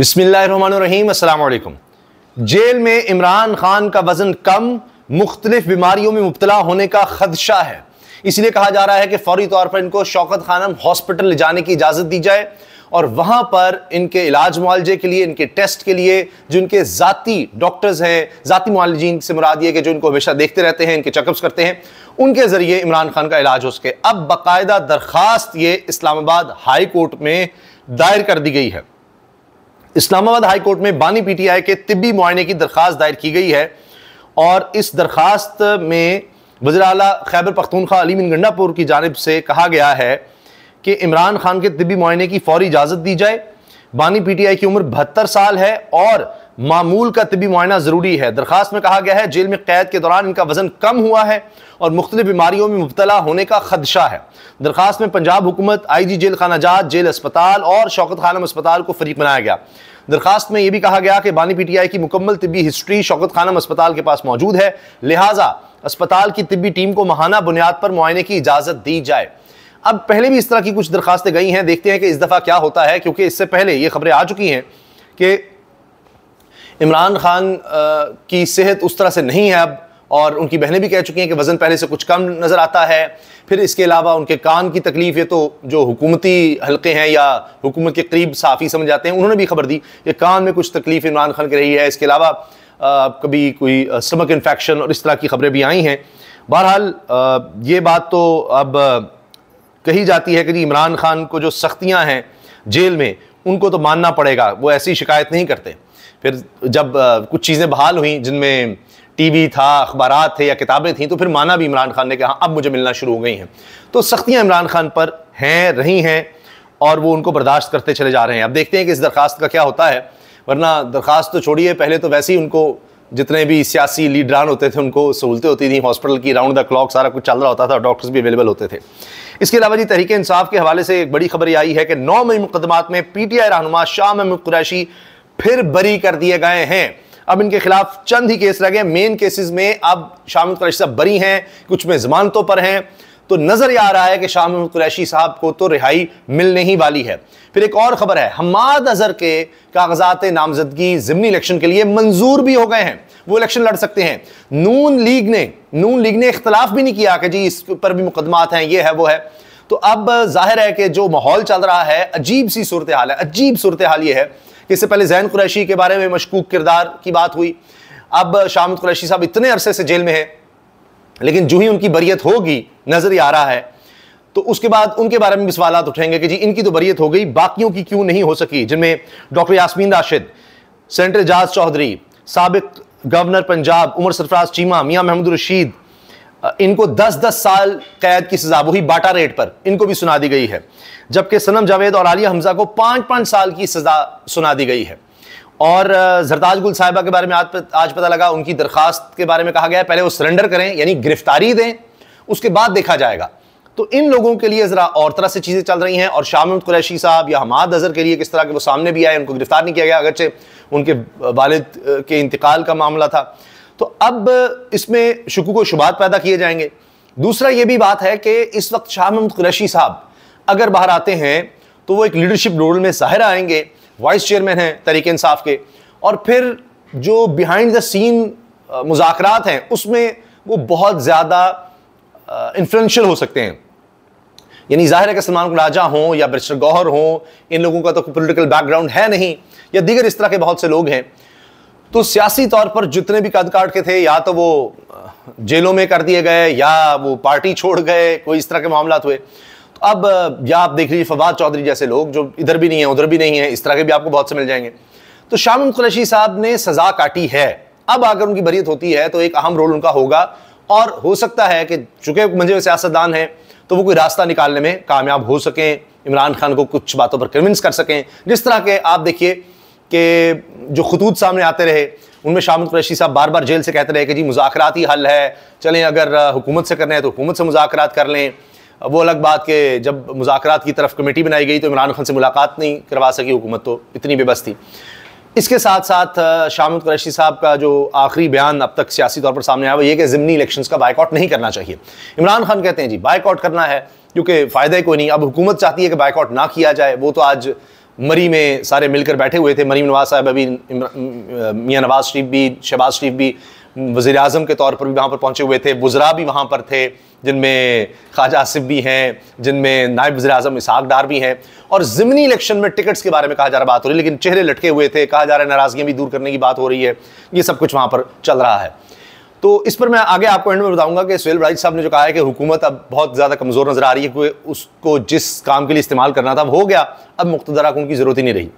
बिस्मिल्लाहिर्रहमानिर्रहीम, अस्सलाम वालेकुम। जेल में इमरान खान का वजन कम, मुख्तलिफ बीमारियों में मुब्तला होने का खदशा है। इसलिए कहा जा रहा है कि फौरी तौर पर इनको शौकत खानम हॉस्पिटल ले जाने की इजाज़त दी जाए और वहाँ पर इनके इलाज मुआलजे के लिए, इनके टेस्ट के लिए जो इनके ज़ाती डॉक्टर्स हैं, ज़ाती मुआलजीन से मुराद ये कि जो इनको हमेशा देखते रहते हैं, इनके चेकअप्स करते हैं, उनके ज़रिए इमरान खान का इलाज हो सके। अब बाकायदा दरख्वास्त ये इस्लामाबाद हाई कोर्ट में दायर कर दी गई है। इस्लामाबाद हाई कोर्ट में बानी पीटीआई के तिब्बी मुआयने की दरख्वास्त दायर की गई है और इस दरख्वास्त में वज़ीर आला खैबर पख्तूनख्वा अली मीन गंडापुर की जानिब से कहा गया है कि इमरान खान के तिब्बी मुआयने की फौरी इजाज़त दी जाए। बानी पीटीआई की उम्र 72 साल है और मामूल का तिब्बी मुआयना ज़रूरी है। दरख्वास्त में कहा गया है जेल में कैद के दौरान इनका वज़न कम हुआ है और मुख्तलिफ बीमारियों में मुब्तला होने का खदशा है। दरख्वास्त में पंजाब हुकूमत, IG जेल खानाजात, जेल अस्पताल और शौकत खानम अस्पताल को फरीक बनाया गया। दरख्वास्त में यह भी कहा गया कि बानी पीटीआई की मुकम्मल तिब्बी हिस्ट्री शौकत खानम अस्पताल के पास मौजूद है, लिहाजा अस्पताल की तिब्बी टीम को माहाना बुनियाद पर मुआयने की इजाज़त दी जाए। अब पहले भी इस तरह की कुछ दरखास्तें गई हैं, देखते हैं कि इस दफ़ा क्या होता है, क्योंकि इससे पहले ये खबरें आ चुकी हैं कि इमरान खान की सेहत उस तरह से नहीं है अब, और उनकी बहनें भी कह चुकी हैं कि वज़न पहले से कुछ कम नज़र आता है। फिर इसके अलावा उनके कान की तकलीफ, ये तो जो हुकूमती हल्के हैं या हुकूमत के करीब साफ़ी समझ जाते हैं, उन्होंने भी खबर दी कि कान में कुछ तकलीफ इमरान खान की रही है। इसके अलावा कभी कोई स्टमक इन्फेक्शन और इस तरह की खबरें भी आई हैं। बहरहाल ये बात तो अब कही जाती है कि जी इमरान खान को जो सख्तियाँ हैं जेल में, उनको तो मानना पड़ेगा, वो ऐसी शिकायत नहीं करते। फिर जब कुछ चीज़ें बहाल हुई जिनमें टीवी था, अखबारात थे या किताबें थीं, तो फिर माना भी इमरान खान ने कि हाँ अब मुझे मिलना शुरू हो गई हैं। तो सख्तियाँ इमरान खान पर हैं, रही हैं और वो उनको बर्दाश्त करते चले जा रहे हैं। अब देखते हैं कि इस दरख्वास्त का क्या होता है, वरना दरख्वास्त तो छोड़िए, पहले तो वैसे ही उनको जितने भी सियासी लीडरान होते थे उनको सहूलतें होती थी, हॉस्पिटल की राउंड द क्लॉक सारा कुछ चल रहा होता था, डॉक्टर्स भी अवेलेबल होते थे। इसके अलावा जी तहरीक इंसाफ के हवाले से एक बड़ी खबर ये आई है कि 9 मई मुकदमात में पीटीआई रहनुमा शाह महमूद कुरैशी फिर बरी कर दिए गए हैं। अब इनके खिलाफ चंद ही केस रह गए। मेन केसेस में अब शाह महमूद कुरैशी साहब बरी हैं, कुछ में जमानतों पर हैं, तो नजर आ रहा है कि शाह महमूद कुरैशी साहब को तो रिहाई मिलने ही वाली है। फिर एक और खबर है, हम्माद अजहर के कागजात नामजदगी ज़िमनी इलेक्शन के लिए मंजूर भी हो गए हैं, वो इलेक्शन लड़ सकते हैं। नून लीग ने इख्तलाफ भी नहीं किया कि जी इस पर भी मुकदमात हैं, ये है वो है। तो अब जाहिर है कि जो माहौल चल रहा है, अजीब सी सूरत हाल है। अजीब सूरत हाल ये है कि इससे पहले ज़ैन कुरैशी के बारे में मशकूक किरदार की बात हुई, अब शाह महमूद कुरैशी साहब इतने अरसे से जेल में हैं, लेकिन जो ही उनकी बरियत होगी, नजर आ रहा है, तो उसके बाद उनके बारे में भी सवालात उठेंगे कि जी इनकी तो बरियत हो गई, बाकियों की क्यों नहीं हो सकी, जिनमें डॉक्टर यास्मीन राशिद, सेनेटर एजाज चौधरी, साबिक गवर्नर पंजाब उमर सरफराज चीमा, मियां महमूद रशीद, इनको 10-10 साल कैद की सजा, वही बाटा रेट पर, इनको भी सुना दी गई है। जबकि सनम जावेद और आलिया हमजा को 5-5 साल की सजा सुना दी गई है। और जरताज गुल साहिबा के बारे में आज पता लगा, उनकी दरखास्त के बारे में कहा गया पहले वो सरेंडर करें, यानी गिरफ्तारी दें, उसके बाद देखा जाएगा। तो इन लोगों के लिए जरा और तरह से चीजें चल रही हैं। और शाह महमूद कुरैशी साहब या हम्माद अजहर के लिए किस तरह के वो सामने भी आए, उनको गिरफ्तार नहीं किया गया, अगरचे उनके वालिद के इंतकाल का मामला था। तो अब इसमें शुकूक व शुबात पैदा किए जाएंगे। दूसरा ये भी बात है कि इस वक्त शाह महमूद कुरैशी साहब अगर बाहर आते हैं तो वो एक लीडरशिप रोल में ज़ाहिर आएंगे, वाइस चेयरमैन हैं तहरीक इंसाफ के, और फिर जो बिहाइंड द सीन मुज़ाकरात हैं उसमें वो बहुत ज़्यादा इन्फ्लुएंशियल हो सकते हैं। यानी जाहिर है कि सलमान राजा हों या बैरिस्टर गौहर हों, इन लोगों का तो कोई पॉलिटिकल बैकग्राउंड है नहीं, या दीगर इस तरह के बहुत से लोग हैं, तो सियासी तौर पर जितने भी कद काट के थे, या तो वो जेलों में कर दिए गए या वो पार्टी छोड़ गए, कोई इस तरह के मामला हुए। तो अब या आप देख लीजिए फवाद चौधरी जैसे लोग जो इधर भी नहीं है उधर भी नहीं है, इस तरह के भी आपको बहुत से मिल जाएंगे। तो शाह महमूद कुरैशी साहब ने सजा काटी है, अब अगर उनकी बरियत होती है तो एक अहम रोल उनका होगा, और हो सकता है कि चूंकि मंजे सियासतदान हैं तो वो कोई रास्ता निकालने में कामयाब हो सकें, इमरान खान को कुछ बातों पर कन्विंस कर सकें। जिस तरह के आप देखिए कि जो खतूत सामने आते रहे, उनमें शाह महमूद कुरैशी साहब बार बार जेल से कहते रहे कि जी मुज़ाकरात ही हल है, चलें अगर हुकूमत से करना है तो हुकूमत से मुज़ाकरात कर लें। वो अलग बात कि जब मुज़ाकरात की तरफ कमेटी बनाई गई तो इमरान खान से मुलाकात नहीं करवा सकी हुकूमत, तो इतनी बेबस थी। इसके साथ साथ शाह महमूद कुरैशी साहब का जो आखिरी बयान अब तक सियासी तौर पर सामने आया वो ये कि ज़िमनी इलेक्शंस का बायकॉट नहीं करना चाहिए। इमरान खान कहते हैं जी बायकॉट करना है क्योंकि फ़ायदा ही कोई नहीं। अब हुकूमत चाहती है कि बायकॉट ना किया जाए, वो तो आज मरी में सारे मिलकर बैठे हुए थे। मरीम नवाज साहब अभी, मियाँ नवाज शरीफ भी, शहबाज शरीफ भी वज़ीर आज़म के तौर पर भी वहाँ पर पहुँचे हुए थे। वुज़रा भी वहाँ पर थे, जिनमें ख्वाजा आसिफ भी हैं, जिनमें नायब वज़ीर आज़म इसहाक डार भी हैं। और ज़िमनी इलेक्शन में टिकट्स के बारे में कहा जा रहा, बात हो रही है, लेकिन चेहरे लटके हुए थे, कहा जा रहा है नाराज़गियाँ भी दूर करने की बात हो रही है। ये सब कुछ वहाँ पर चल रहा है। तो इस पर मैं आगे आपको एंड में बताऊंगा कि सुहेल बड़ाइच साहब ने जो कहा है कि हुकूमत अब बहुत ज़्यादा कमज़ोर नज़र आ रही है, कि उसको जिस काम के लिए इस्तेमाल करना था वो हो गया, अब मुक़्तदरा को उनकी ज़रूरत ही नहीं रही।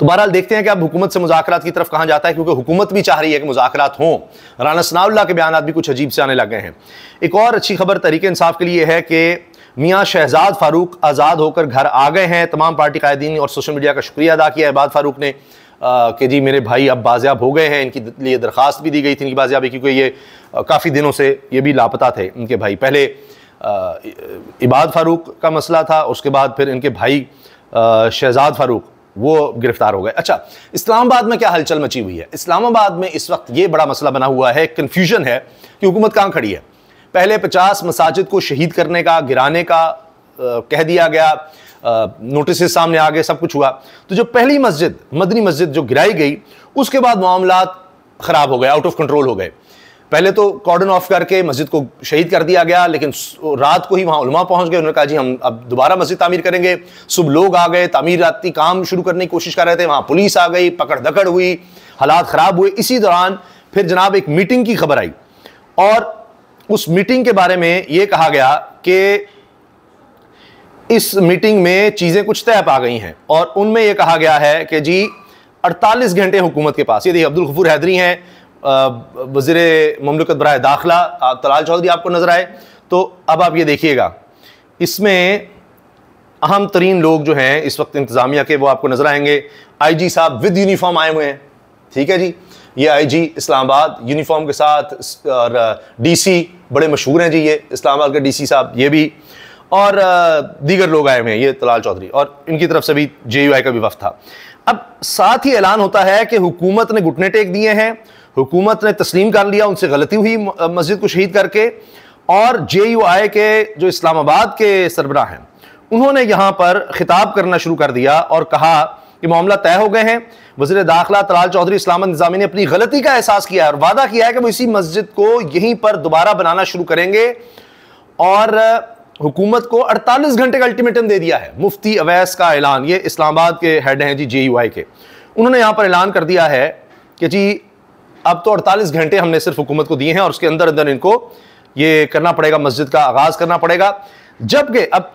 तो बहरहाल देखते हैं कि अब हुकूमत से मुज़ाकरात की तरफ कहाँ जाता है, क्योंकि हुकूमत भी चाह रही है कि मुज़ाकरात हों। राना सनाउल्लाह के बयान भी कुछ अजीब से आने लग गए हैं। एक और अच्छी खबर तहरीक इंसाफ के लिए है कि मियाँ शहजाद फारूक आज़ाद होकर घर आ गए हैं। तमाम पार्टी कायदीन और सोशल मीडिया का शुक्रिया अदा किया है इबाद फारूक ने कि जी मेरे भाई अब बाज़ियाब हो गए हैं। इनकी लिए दरख्वास्त भी दी गई थी इनकी बाज़ियाबी, क्योंकि ये काफ़ी दिनों से ये भी लापता थे इनके भाई। पहले इबाद फारूक का मसला था, उसके बाद फिर इनके भाई शहजाद फारूक वो गिरफ्तार हो गए। अच्छा, इस्लामाबाद में क्या हलचल मची हुई है? इस्लामाबाद में इस वक्त ये बड़ा मसला बना हुआ है, कन्फ्यूजन है कि हुकूमत कहाँ खड़ी है। पहले 50 मसाजिद को शहीद करने का, गिराने का कह दिया गया, नोटिस सामने आ गए, सब कुछ हुआ। तो जो पहली मस्जिद, मदनी मस्जिद जो गिराई गई, उसके बाद मामला ख़राब हो गए, आउट ऑफ कंट्रोल हो गए। पहले तो कॉर्डन ऑफ करके मस्जिद को शहीद कर दिया गया, लेकिन रात को ही वहाँ उलमा पहुँच गए। उन्होंने कहा जी हम अब दोबारा मस्जिद तामीर करेंगे। सुबह लोग आ गए, तामीराती काम शुरू करने की कोशिश कर रहे थे, वहाँ पुलिस आ गई, पकड़ दकड़ हुई, हालात ख़राब हुए। इसी दौरान फिर जनाब एक मीटिंग की खबर आई, और उस मीटिंग के बारे में ये कहा गया कि इस मीटिंग में चीज़ें कुछ तय पा गई हैं, और उनमें यह कहा गया है कि जी 48 घंटे हुकूमत के पास। ये देखिए अब्दुल गफूर हैदरी हैं, वज़ीर ममलकत बराए दाखिला, तलाल चौधरी आपको नजर आए। तो अब आप ये देखिएगा, इसमें अहम तरीन लोग जो हैं इस वक्त इंतज़ामिया के, वो आपको नजर आएंगे। IG साहब विद यूनिफॉर्म आए हुए हैं, ठीक है जी, ये IG इस्लामाबाद यूनिफॉर्म के साथ, और DC बड़े मशहूर हैं जी, ये इस्लामाबाद के DC साहब, ये भी, और दीगर लोग आए हुए हैं, ये तलाल चौधरी, और इनकी तरफ से भी JUI का भी वफ्द था। अब साथ ही ऐलान होता है कि हुकूमत ने घुटने टेक दिए हैं, हुकूमत ने तस्लीम कर लिया उनसे गलती हुई मस्जिद को शहीद करके, और JUI के जो इस्लामाबाद के सरबराह हैं उन्होंने यहाँ पर खिताब करना शुरू कर दिया और कहा कि मामला तय हो गए हैं। वज़ीर दाखिला तलाल चौधरी इस्लाम इंतज़ामी ने अपनी गलती का एहसास किया है और वादा किया है कि वो इसी मस्जिद को यहीं पर दोबारा बनाना शुरू करेंगे, और हुकूमत को 48 घंटे का अल्टीमेटम दे दिया है। मुफ्ती अवैस का ऐलान, ये इस्लामाबाद के हेड हैं जी JUI के, उन्होंने यहाँ पर ऐलान कर दिया है कि जी अब तो 48 घंटे हमने सिर्फ हुकूमत को दिए हैं, और उसके अंदर अंदर इनको ये करना पड़ेगा, मस्जिद का आगाज़ करना पड़ेगा। जबकि अब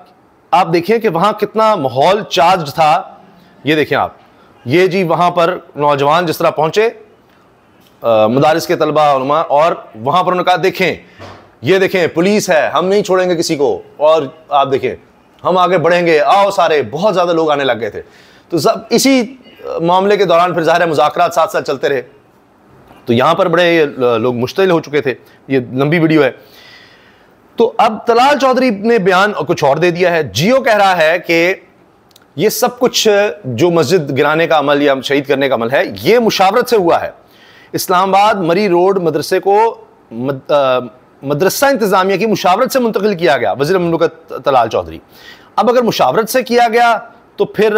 आप देखिए कि वहाँ कितना माहौल चार्ज था। ये देखें आप, ये जी वहाँ पर नौजवान जिस तरह पहुँचे, मदारिस के तलबा उलमा, और वहाँ पर उन्होंने कहा देखें, ये देखें पुलिस है, हम नहीं छोड़ेंगे किसी को, और आप देखें हम आगे बढ़ेंगे, आओ सारे, बहुत ज़्यादा लोग आने लग गए थे। तो सब इसी मामले के दौरान फिर ज़ाहिर है मुज़ाकरात साथ साथ चलते रहे। तो यहाँ पर बड़े लोग मुश्तिल हो चुके थे, ये लंबी वीडियो है। तो अब तलाल चौधरी ने बयान कुछ और दे दिया है। जियो कह रहा है कि ये सब कुछ जो मस्जिद गिराने का अमल या शहीद करने का अमल है, ये मुशावरत से हुआ है। इस्लामाबाद मरी रोड मदरसे को मदरसा इंतज़ामिया की मुशावरत से मुंतकिल किया गया, वज़ीर ममलकत तलाल चौधरी। अब अगर मुशावरत से किया गया तो फिर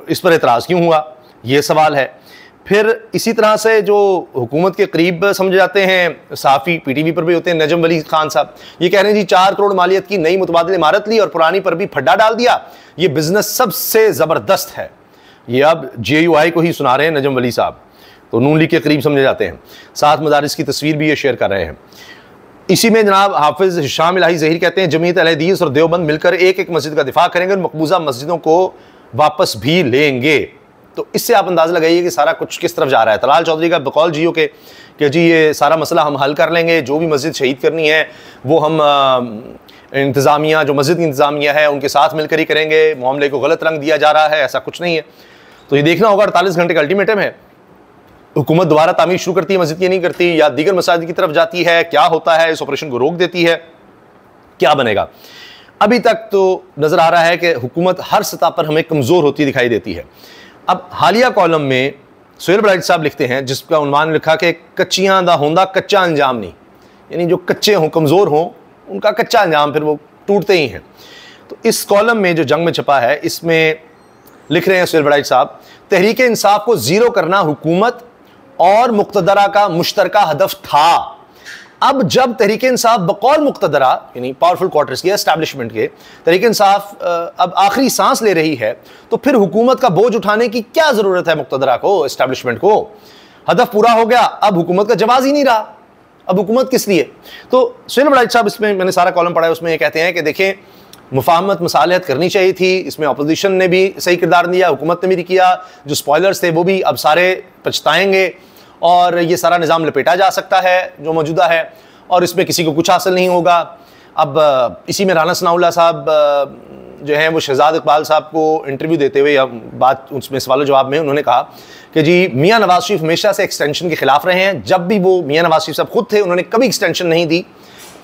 इस पर एतराज़ क्यों हुआ, ये सवाल है। फिर इसी तरह से जो हुकूमत के करीब समझे जाते हैं सहाफ़ी, PTV पर भी होते हैं, नजम वली खान साहब, ये कह रहे हैं जी 4 करोड़ मालियत की नई मुतबादिल इमारत ली और पुरानी पर भी फड्डा डाल दिया, ये बिजनेस सबसे ज़बरदस्त है। ये अब JUI को ही सुना रहे हैं नजम वली साहब, तो नून लीग के करीब समझे जाते हैं। साथ मदारिस की तस्वीर भी ये शेयर कर रहे हैं। इसी में जनाब हाफिज हिशाम इलाही ज़हीर कहते हैं जमीयत अहले हदीस और देवबंद मिलकर एक एक मस्जिद का दिफा करेंगे और मकबूजा मस्जिदों को वापस भी लेंगे। तो इससे आप अंदाज़ा लगाइए कि सारा कुछ किस तरफ जा रहा है। तलाल चौधरी का बकौल जियो के कि जी ये सारा मसला हम हल कर लेंगे, जो भी मस्जिद शहीद करनी है वो हम इंतज़ामिया, जो मस्जिद की इंतज़ामिया है उनके साथ मिलकर ही करेंगे, मामले को गलत रंग दिया जा रहा है, ऐसा कुछ नहीं है। तो ये देखना होगा 48 घंटे का अल्टीमेटम है, हुकूमत दोबारा तामीर शुरू करती है मस्जिद की, नहीं करती, या दीगर मसाजिद की तरफ जाती है, क्या होता है, इस ऑपरेशन को रोक देती है, क्या बनेगा। अभी तक तो नज़र आ रहा है कि हुकूमत हर सतह पर हमें कमज़ोर होती दिखाई देती है। अब हालिया कॉलम में सुहेल बड़ाइच साहब लिखते हैं, जिसका उन्वान लिखा कि कच्चियाँ दा होंदा कच्चा अंजाम नहीं, यानी जो कच्चे हों, कमज़ोर हों, उनका कच्चा अंजाम फिर वो टूटते ही हैं। तो इस कॉलम में जो जंग में छपा है, इसमें लिख रहे हैं सुहेल बड़ाइच साहब, तहरीक इंसाफ को जीरो करना हुकूमत और मुक्तदरा का मुश्तरका हदफ था। अब जब तहरीक इंसाफ बकौल मुक्तदरा यानी पावरफुल क्वार्टर्स के एस्टैब्लिशमेंट के तहरीक इंसाफ अब आखिरी सांस ले रही है, तो फिर हुकूमत का बोझ उठाने की क्या जरूरत है मुक्तदरा को, एस्टैब्लिशमेंट को? हदफ पूरा हो गया, अब हुकूमत का जवाब ही नहीं रहा, अब हुकूमत किस लिए? तो सुहेल बड़ाइच साहब, इसमें मैंने सारा कॉलम पढ़ा है, उसमें ये कहते हैं कि देखें, मुफाहमत मसालहत करनी चाहिए थी, इसमें अपोजिशन ने भी सही किरदार दिया, हुकूमत ने भी नहीं किया, जो स्पॉयलर्स थे वो भी अब सारे पछताएंगे और ये सारा निज़ाम लपेटा जा सकता है जो मौजूदा है, और इसमें किसी को कुछ हासिल नहीं होगा। अब इसी में राना सनाउल्लाह साहब जो हैं वो शहजाद इकबाल साहब को इंटरव्यू देते हुए बात उसमें सवाल जवाब में उन्होंने कहा कि जी मियाँ नवाज शरीफ हमेशा से एक्सटेंशन के खिलाफ रहे हैं, जब भी वो मियाँ नवाज शरीफ साहब खुद थे उन्होंने कभी एक्सटेंशन नहीं दी,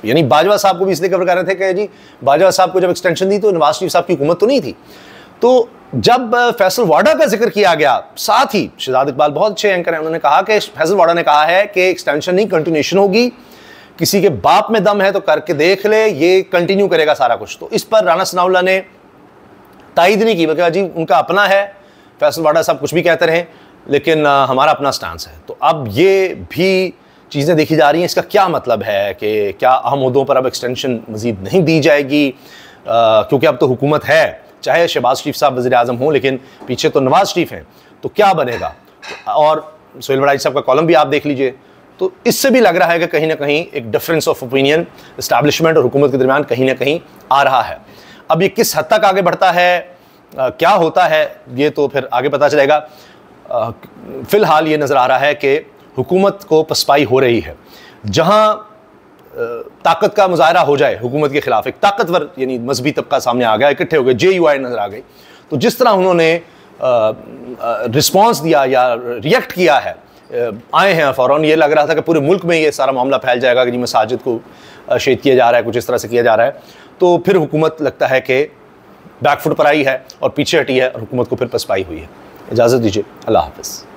यानी बाजवा साहब को भी इसलिए कवर कर रहे थे कि जी बाजवा साहब को जब एक्सटेंशन दी तो नवाज शरीफ साहब की हुकूमत तो नहीं थी। तो जब फैसल वाडा का जिक्र किया गया, साथ ही शहजाद इकबाल बहुत अच्छे एंकर हैं, उन्होंने कहा कि फैसल वाडा ने कहा है कि एक्सटेंशन नहीं कंटिन्यूशन होगी, किसी के बाप में दम है तो करके देख ले, ये कंटिन्यू करेगा सारा कुछ। तो इस पर राना सनाउल्लाह ने तायद नहीं की, बल्कि जी उनका अपना है, फैसल वाडा साहब कुछ भी कहते रहे, लेकिन हमारा अपना स्टांस है। तो अब ये भी चीज़ें देखी जा रही हैं, इसका क्या मतलब है कि क्या अहम मुद्दों पर अब एक्सटेंशन मज़ीद नहीं दी जाएगी, क्योंकि अब तो हुकूमत है, चाहे शहबाज शरीफ साहब वज़ीर आज़म हों, लेकिन पीछे तो नवाज शरीफ हैं, तो क्या बनेगा? और सुहेल बड़ाइच साहब का कॉलम भी आप देख लीजिए, तो इससे भी लग रहा है कि कहीं ना कहीं एक डिफरेंस ऑफ ओपिनियन एस्टैब्लिशमेंट और हुकूमत के दरमियान कहीं ना कहीं आ रहा है। अब ये किस हद तक आगे बढ़ता है, क्या होता है, ये तो फिर आगे पता चलेगा। फ़िलहाल ये नज़र आ रहा है कि हुकूमत को पसपाई हो रही है। जहाँ ताकत का मुजाहरा हो जाए हुकूमत के खिलाफ, एक ताकतवर यानी मजहबी तबका सामने आ गया, इकट्ठे हो गए, JUI नज़र आ गई, तो जिस तरह उन्होंने रिस्पॉन्स दिया या रिएक्ट किया है, आए हैं फ़ौरन, ये लग रहा था कि पूरे मुल्क में ये सारा मामला फैल जाएगा कि जी मसाजिद को शेद किया जा रहा है, कुछ इस तरह से किया जा रहा है, तो फिर हुकूमत लगता है कि बैकफुट पर आई है और पीछे हटी है और हुकूमत को फिर पसपाई हुई है। इजाज़त दीजिए, अल्लाह हाफ़िज़।